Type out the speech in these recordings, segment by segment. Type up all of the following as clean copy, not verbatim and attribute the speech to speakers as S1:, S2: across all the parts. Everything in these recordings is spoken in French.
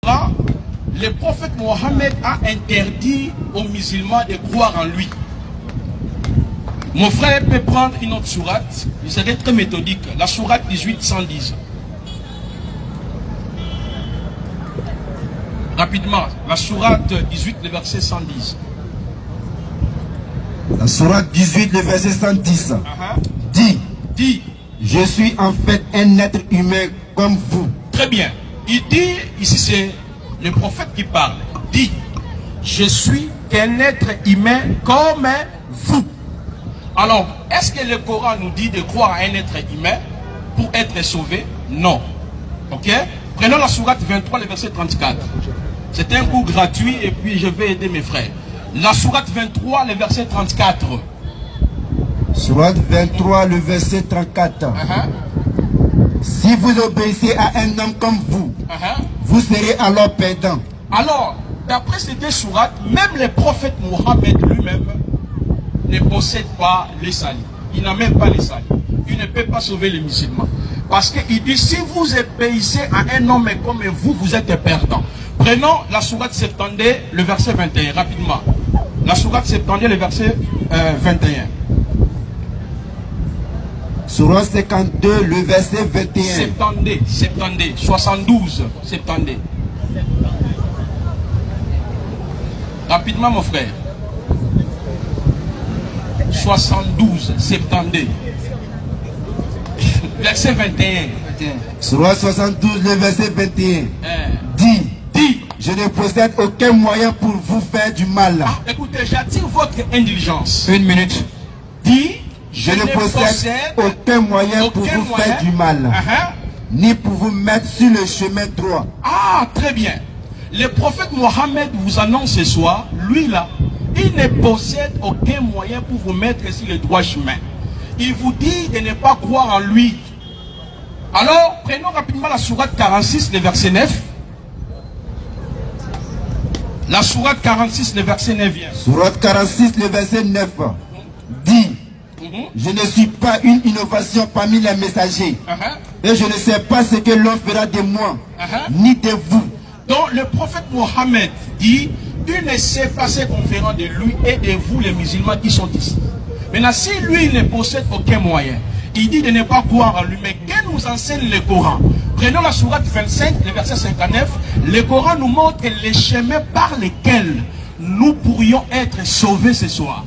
S1: comprends? Le prophète Mohammed a interdit aux musulmans de croire en lui. Mon frère peut prendre une autre sourate, il serait très méthodique. La sourate 18, 110. Rapidement, la sourate 18, le verset 110.
S2: La sourate 18, le verset 110. Dit, je suis en fait un être humain comme vous.
S1: Très bien. Il dit, ici c'est le prophète qui parle. Dit, je suis un être humain comme vous. Alors, est-ce que le Coran nous dit de croire à un être humain pour être sauvé? Non. Ok? Prenons la sourate 23, le verset 34. C'est un cours gratuit et puis je vais aider mes frères. La sourate 23, le verset 34.
S2: Sourate 23, le verset 34. Si vous obéissez à un homme comme vous, vous serez alors perdant.
S1: Alors, d'après ces deux sourates, même le prophète Mohammed lui-même ne possède pas les salis. Il n'a même pas les salis. Il ne peut pas sauver les musulmans. Parce qu'il dit, si vous obéissez à un homme comme vous, vous êtes perdant. Prenons la sourate 72, le verset 21, rapidement. La sourate 72, le verset 21.
S2: Sourate 52, le verset 21.
S1: 72. Rapidement, mon frère. 72. Verset 21.
S2: Sourate 72, le verset 21. Dit, je ne possède aucun moyen pour vous faire du mal.
S1: Écoutez, j'attire votre indulgence.
S2: Une minute.
S1: Dit,
S2: je ne possède aucun moyen pour vous faire du mal, ni pour vous mettre sur le chemin droit.
S1: Ah, très bien. Le prophète Mohammed vous annonce ce soir, lui là, il ne possède aucun moyen pour vous mettre sur le droit chemin. Il vous dit de ne pas croire en lui. Alors, prenons rapidement la sourate 46, le verset 9. La sourate 46, le verset 9 vient.
S2: Sourate 46, le verset 9. Dit, je ne suis pas une innovation parmi les messagers. Et je ne sais pas ce que l'on fera de moi, ni de vous.
S1: Donc le prophète Mohammed dit, il ne sait pas ce qu'on fera de lui et de vous les musulmans qui sont ici. Maintenant, si lui ne possède aucun moyen, il dit de ne pas croire en lui. Mais qu'est-ce que nous enseigne le Coran? Prenons la sourate 25, le verset 59. Le Coran nous montre les chemins par lesquels nous pourrions être sauvés ce soir.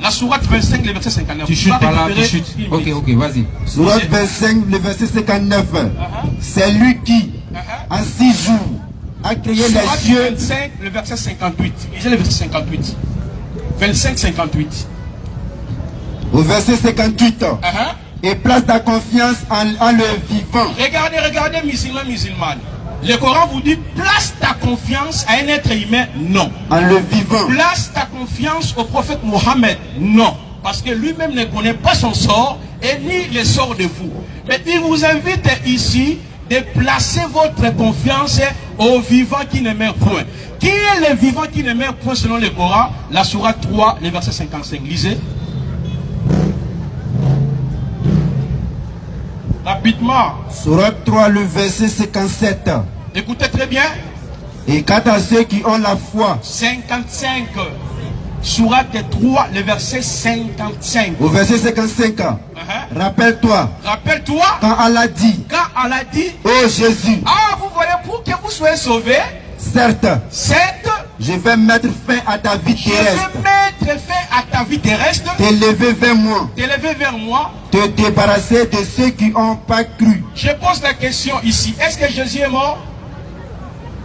S1: La sourate 25, le verset 59.
S3: Tu chutes par là, tu chutes. Ok, vas-y.
S2: Sourate 25, le verset 59. C'est lui qui, en 6 jours, a créé les cieux.
S1: 25, le verset 58. Lisez le verset 58. 25, 58.
S2: Au verset 58. Et place ta confiance en le vivant.
S1: Regardez, musulmans. Le Coran vous dit, place ta confiance à un être humain, non.
S2: En le vivant.
S1: Place ta confiance au prophète Mohammed, non. Parce que lui-même ne connaît pas son sort et ni le sort de vous. Mais il vous invite ici de placer votre confiance au vivant qui ne meurt point. Qui est le vivant qui ne meurt point selon le Coran? La sourate 3, le verset 55. Lisez. Rapidement.
S2: Sourate 3, le verset 57.
S1: Écoutez très bien.
S2: Et quant à ceux qui ont la foi.
S1: 55. Sourate 3, le verset 55.
S2: Au verset 55. Rappelle-toi. Quand Allah dit. Oh Jésus.
S1: Ah, vous voyez, pour que vous soyez sauvés.
S2: Certes. Je vais mettre fin à ta vie terrestre. T'élever vers moi. Te débarrasser de ceux qui n'ont pas cru.
S1: Je pose la question ici. Est-ce que Jésus est mort?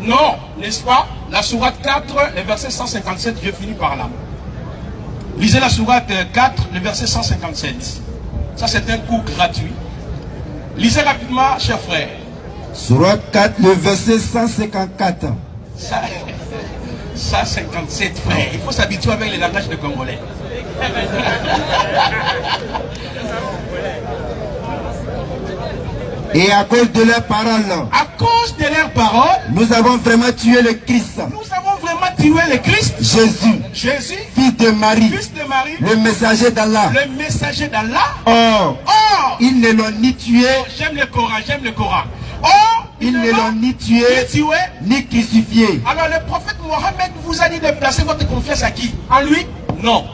S1: Non, n'est-ce pas? La sourate 4, le verset 157, je finis par là. Lisez la sourate 4, le verset 157. Ça, c'est un cours gratuit. Lisez rapidement, chers frères.
S2: Sourate 4, le verset 154.
S1: 157, frère. Il faut s'habituer avec les langages de Congolais.
S2: Et à cause de leurs paroles. Nous avons vraiment tué le Christ. Jésus. Fils de Marie. Le messager d'Allah. Or, ils ne l'ont ni tué.
S1: J'aime le Coran. Or,
S2: Ils ne l'ont ni tué, ni crucifié.
S1: Alors le prophète Mohammed vous a dit de placer votre confiance à qui? En lui? Non.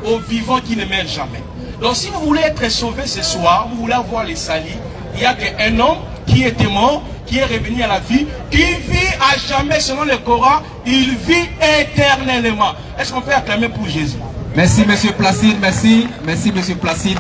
S1: Au vivant qui ne meurt jamais. Donc si vous voulez être sauvé ce soir, vous voulez avoir les salis, il y a qu'un homme qui était mort, qui est revenu à la vie, qui vit à jamais selon le Coran, il vit éternellement. Est-ce qu'on peut acclamer pour Jésus?
S3: Merci, monsieur Placide, merci. Merci, monsieur Placide.